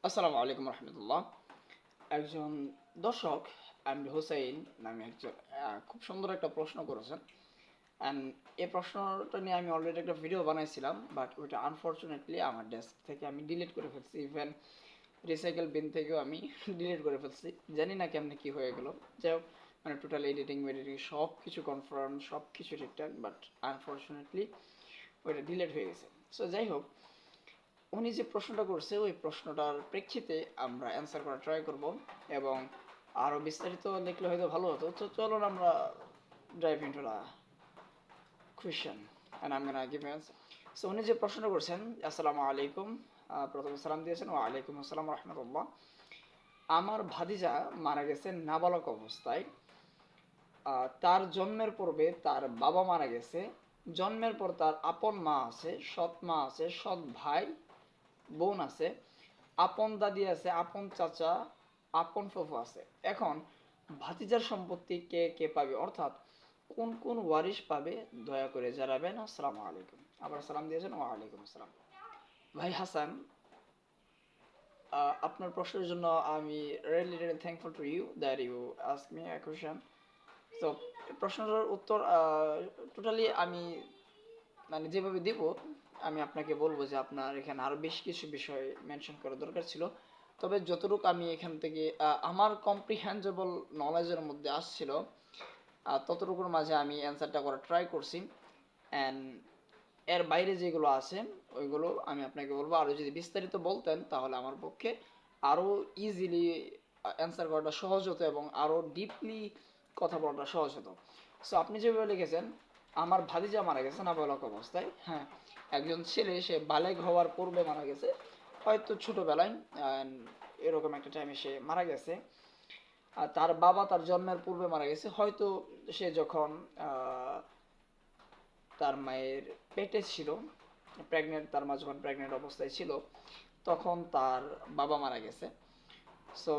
আসসালামু আলাইকুম রহমতুল্লাহ। একজন দর্শক আমির হোসেন নামে একজন খুব সুন্দর একটা প্রশ্ন করেছেন। অ্যান্ড এই প্রশ্নটা নিয়ে আমি অলরেডি একটা ভিডিও বানাইছিলাম, বাট ওইটা আনফর্চুনেটলি আমার ডেস্ক থেকে আমি ডিলিট করে ফেলছি। ইভেন রিসাইকেল বিন থেকেও আমি ডিলিট করে ফেলছি। জানি না কেমনে কি হয়ে গেল। যাই হোক, মানে টোটাল এডিটিং মেডিটিং সব কিছু কনফার্ম, সব কিছু ঠিকঠাক, বাট আনফর্চুনেটলি ওইটা ডিলিট হয়ে গেছে। সো যাই হোক, উনি যে প্রশ্নটা করছে ওই প্রশ্নটার প্রেক্ষিতে আমরা অ্যান্সার করার ট্রাই করব, এবং আরও বিস্তারিত লিখলে হয়তো ভালো হতো। তো চলুন আমরা dive into the question and I am gonna give answer. So উনি যে প্রশ্নটা করছেন, আসসালামু আলাইকুম, প্রথমে সালাম দিয়েছেন, ওয়া আলাইকুম আসসালাম রহমতুল্লাহ। আমার ভাতিজা মারা গেছে নাবালক অবস্থায়। তার জন্মের পূর্বে তার বাবা মারা গেছে। জন্মের পর তার আপন মা আছে, সৎ মা আছে, সৎ ভাই বোন আছে, আপন দাদি আছে, আপন চাচা, আপন ফুফু আছে। এখন ভাতিজার সম্পত্তি কে কে পাবে, অর্থাৎ কোন কোন ওয়ারিশ পাবে, দয়া করে জানাবেন। আসসালামু আলাইকুম। আবার সালাম দিয়েছেন, ওয়া আলাইকুম আসসালাম। ভাই হাসান, আপনার প্রশ্নের জন্য আমি really really thankful to you that you ask me a question. তো প্রশ্নটার উত্তর টোটালি আমি মানে যেভাবে দিব, আমি আপনাকে বলবো যে আপনার এখানে আরো বেশ কিছু বিষয় মেনশন করা দরকার ছিল। তবে যতটুকু আমি এখান থেকে আমার কম্প্রিহেন্সিবল নলেজের মধ্যে আসছিল, ততটুকুর মাঝে আমি অ্যান্সারটা করার ট্রাই করছি। অ্যান্ড এর বাইরে যেগুলো আছে ওইগুলো আমি আপনাকে বলবো, আরও যদি বিস্তারিত বলতেন তাহলে আমার পক্ষে আরও ইজিলি অ্যান্সার করাটা সহজ হতো এবং আরও ডিপলি কথা বলাটা সহজ হতো। সো আপনি যেভাবে লিখেছেন, আমার ভাতিজা মারা গেছে নাবালক অবস্থায়, হ্যাঁ, একজন ছেলে সে বালেগ হওয়ার পূর্বে মারা গেছে, হয়তো ছোটোবেলায় এরকম একটা টাইমে সে মারা গেছে। আর তার বাবা তার জন্মের পূর্বে মারা গেছে, হয়তো সে যখন তার মায়ের পেটে ছিল, প্রেগনেন্ট, তার মা যখন প্রেগনেন্ট অবস্থায় ছিল তখন তার বাবা মারা গেছে। সো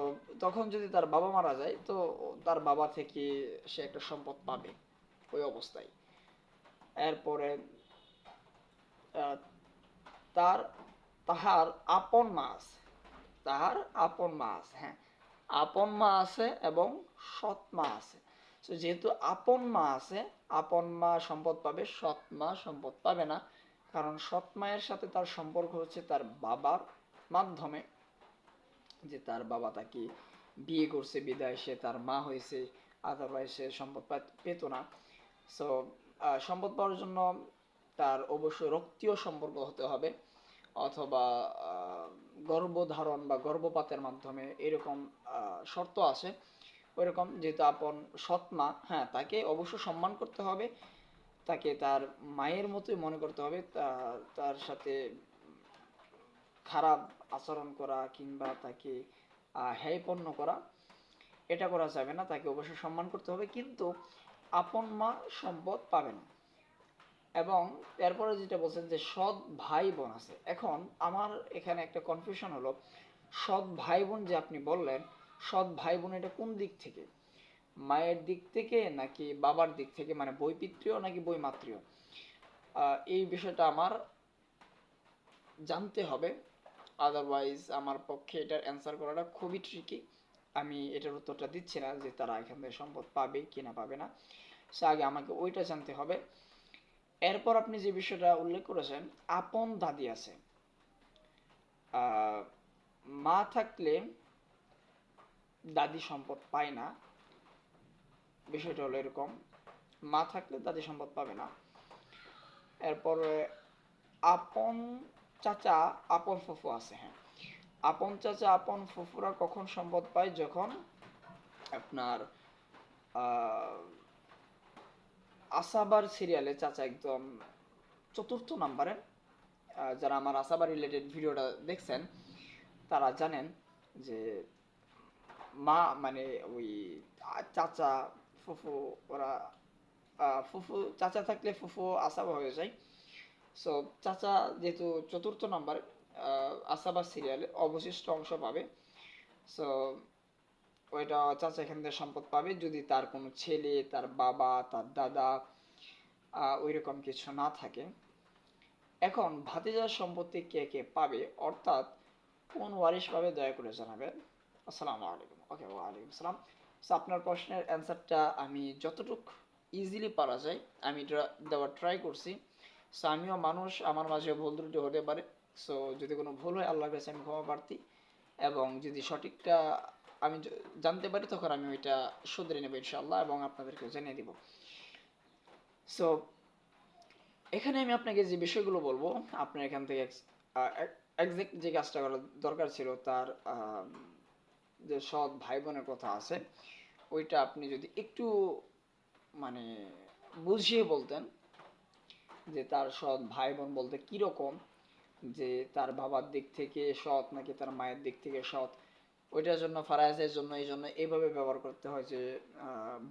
তখন যদি তার বাবা মারা যায়, তো তার বাবা থেকে সে একটা সম্পদ পাবে ওই অবস্থায়। এরপরে আহ, তার তাহার আপন মা আছে, তাহার আপন মা আছে, হ্যাঁ, আপন মা আছে এবং সৎ মা আছে। তো যেহেতু আপন মা আছে, আপন মা সম্পদ পাবে, সৎ মা সম্পদ পাবে না। কারণ সৎ মায়ের সাথে তার সম্পর্ক হচ্ছে তার বাবার মাধ্যমে, যে তার বাবা তাকে বিয়ে করছে বিদায় সে তার মা হয়েছে, আদারওয়াইজ সে সম্পদ পেত না। সো সম্পদ পাওয়ার জন্য তার অবশ্যই রক্তীয় সম্পর্ক হতে হবে, অথবা গর্ভধারণ বা গর্ভপাতের মাধ্যমে, এরকম শর্ত আছে। ওইরকম যেহেতু আপন সৎ মা, হ্যাঁ, তাকে অবশ্য সম্মান করতে হবে, তাকে তার মায়ের মতোই মনে করতে হবে। তার সাথে খারাপ আচরণ করা কিংবা তাকে হেয়পন্ন করা, এটা করা যাবে না। তাকে অবশ্যই সম্মান করতে হবে, কিন্তু আপন মা সম্পদ পাবে না। এবং এরপরে যেটা বলছেন যে সৎ ভাই বোন আছে, এখন আমার এখানে একটা কনফিউশন হলো, সৎ ভাই বোন যে আপনি বললেন, সৎ ভাই বোন এটা কোন দিক থেকে, মায়ের দিক থেকে নাকি বাবার দিক থেকে, মানে বৈপিত্রীয় নাকি বৈমাত্রীয়? এই বিষয়টা আমার জানতে হবে, আদারওয়াইজ আমার পক্ষে এটার অ্যান্সার করাটা খুবই ট্রিকি। আমি এটার উত্তরটা দিচ্ছি না যে তারা এখান থেকে সম্পদ পাবে কি না পাবে না, সে আগে আমাকে ওইটা জানতে হবে। এরপর আপনি যে বিষয়টা উল্লেখ করেছেন, আপন দাদি আছে, আহ, মা থাকলে দাদি সম্পদ পায় না। বিষয়টা হলো এরকম, মা থাকলে দাদি সম্পদ পাবে না। এরপরে আপন চাচা, আপন ফুফু আছে, হ্যাঁ, আপন চাচা আপন ফুফুরা কখন সম্পদ পায়, যখন আপনার আসাবার সিরিয়ালে চাচা একদম চতুর্থ নাম্বারে। যারা আমার আসাবা রিলেটেড ভিডিওটা দেখছেন তারা জানেন যে মা মানে ওই চাচা ফুফু, ওরা ফুফু চাচা থাকলে ফুফু আসাবা হয়ে যায়। সো চাচা যেহেতু চতুর্থ নাম্বারে আসাবা সিরিয়ালে অবশিষ্ট অংশ পাবে। সো ওইটা চাচা এখান থেকে সম্পদ পাবে যদি তার কোনো ছেলে, তার বাবা, তার দাদা ওই রকম কিছু না থাকে। এখন ভাতিজার সম্পত্তি কে কে পাবে, অর্থাৎ কোন ওয়ারিশ পাবে দয়া করে জানাবেন। আসসালামু আলাইকুম। ওকে, ওয়ালাইকুম আসসালাম। সো আপনার প্রশ্নের অ্যান্সারটা আমি যতটুক ইজিলি পারা যায় আমি দেওয়ার ট্রাই করছি। সো আমিও মানুষ, আমার মাঝে ভুল ত্রুটি হতে পারে। সো যদি কোনো ভুল হয় আল্লাহর কাছে আমি ক্ষমা প্রার্থী, এবং যদি সঠিকটা আমি জানতে পারি তখন আমি ওইটা শুধরে নেব ইনশাআল্লাহ এবং আপনাদেরকে জানিয়ে দিব। সো এখানে আমি আপনাকে যে বিষয়গুলো বলবো, আপনার এখান থেকে এক্সাক্ট যে কাজটা করার দরকার ছিল তার যে সৎ ভাই বোনের কথা আছে ওইটা আপনি যদি একটু মানে বুঝিয়ে বলতেন যে তার সৎ ভাই বোন বলতে কিরকম, যে তার বাবার দিক থেকে সৎ নাকি তার মায়ের দিক থেকে সৎ, ওইটার জন্য ফারায়াজের জন্য এই জন্য এইভাবে ব্যবহার করতে হয় যে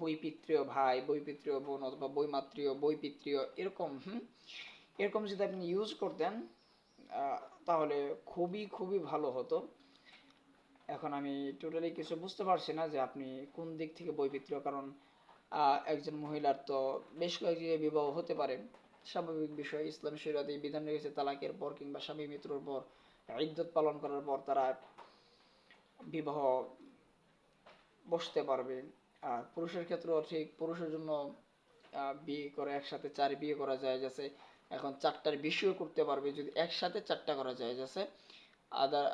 বৈপিত্রীয় ভাই, বৈপিত্রীয় বোন, অথবা বৈমাত্রীয়, বৈপিত্রীয়, এরকম এরকম যদি আপনি ইউজ করতেন তাহলে খুবই খুবই ভালো হতো। এখন আমি টোটালি কিছু বুঝতে পারছি না যে আপনি কোন দিক থেকে বৈপিত্রীয়, কারণ একজন মহিলার তো বেশ কয়েক জায়গায় বিবাহ হতে পারে, স্বাভাবিক বিষয়। ইসলামী শরীয়তে বিধান রয়েছে তালাকের পর কিংবা স্বামী মৃত্যুর পর ইদ্যত পালন করার পর তারা বিবাহ বসতে পারবে। আর পুরুষের ক্ষেত্রেও ঠিক, পুরুষের জন্য বিয়ে করে একসাথে 4 বিয়ে করা যায় যাচ্ছে, এখন 4টার বেশিও করতে পারবে যদি একসাথে 4টা করা যায় যাচ্ছে।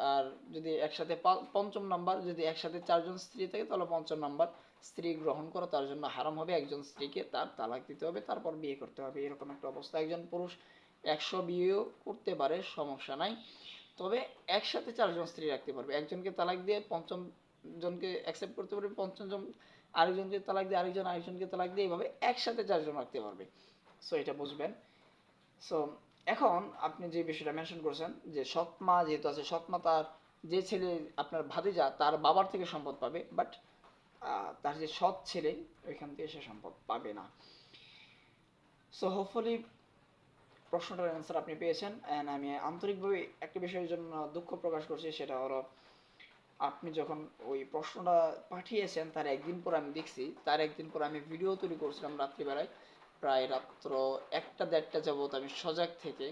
আর যদি একসাথে পঞ্চম নাম্বার, যদি একসাথে 4জন স্ত্রী থাকে তাহলে পঞ্চম নাম্বার স্ত্রী গ্রহণ করা তার জন্য হারাম হবে। একজন স্ত্রীকে তার তালাক দিতে হবে, তারপর বিয়ে করতে হবে, এরকম একটা অবস্থা। একজন পুরুষ 100 বিয়েও করতে পারে, সমস্যা নাই, তবে একসাথে 4জন স্ত্রী রাখতে পারবে। একজনকে তালাক দিয়ে পঞ্চম জনকে অ্যাকসেপ্ট করতে পারবে, পঞ্চম জন আরেকজনকে তালাক দিয়ে আরেকজনকে তালাক দিয়ে এইভাবে একসাথে 4জন রাখতে পারবে। সো এটা বুঝবেন। সো এখন আপনি যে বিষয়টা মেনশন করেছেন যে সৎমা যেহেতু আছে, সৎমা তার যে ছেলে আপনার ভাতিজা তার বাবার থেকে সম্পদ পাবে, বাট তার যে সৎ ছেলে ওইখান থেকে সে সম্পদ পাবে না। সো হোপফুলি প্রশ্নটার অ্যান্সার আপনি পেয়েছেন, অ্যান্ড আমি আন্তরিকভাবে একটা বিষয়ের জন্য দুঃখ প্রকাশ করছি, সেটা হলো আপনি যখন ওই প্রশ্নটা পাঠিয়েছেন তার একদিন পর আমি দেখছি, তার একদিন পর আমি ভিডিও তৈরি করছিলাম রাত্রিবেলায়, প্রায় রাত্র 1টা 1:30টা যাবত আমি সজাগ থেকে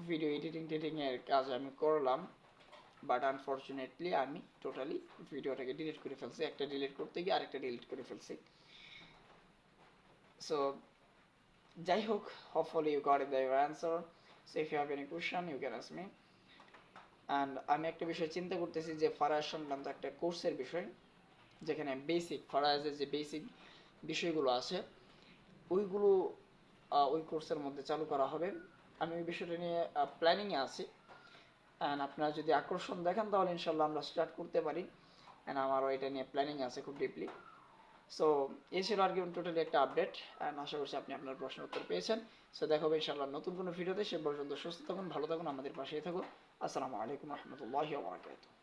ভিডিও এডিটিং এর কাজ আমি করলাম। বাট আনফরচুনেটলি আমি টোটালি ভিডিওটাকে ডিলিট করে ফেলছি, একটা ডিলিট করতে গিয়ে আরেকটা ডিলিট করে ফেলছি। সো যাই হোক, hopefully you got the answer. So if you have any question you can ask me. And আমি একটা বিষয় চিন্তা করতেছি যে ফারাজ সংক্রান্ত একটা কোর্সের বিষয়, যেখানে বেসিক ফারাজের যে বেসিক বিষয়গুলো আছে ওইগুলো ওই কোর্সের মধ্যে চালু করা হবে। আমি ওই বিষয়টা নিয়ে প্ল্যানিংয়ে আছি, অ্যান্ড আপনারা যদি আকর্ষণ দেখেন তাহলে ইনশাল্লাহ আমরা স্টার্ট করতে পারি, অ্যান্ড আমারও এটা নিয়ে প্ল্যানিং আছে খুব ডিপলি। সো এই ছিল আর কি টোটালি একটা আপডেট, অ্যান্ড আশা করছি আপনি আপনার প্রশ্নের উত্তর পেয়েছেন। সো দেখা হবে ইনশাল্লাহ নতুন কোনো ভিডিওতে, সে পর্যন্ত সুস্থ থাকুন, ভালো থাকুন, আমাদের পাশেই থাকুন। আসসালামু আলাইকুম রহমতুল্লাহি ওয়া বারাকাতুহু।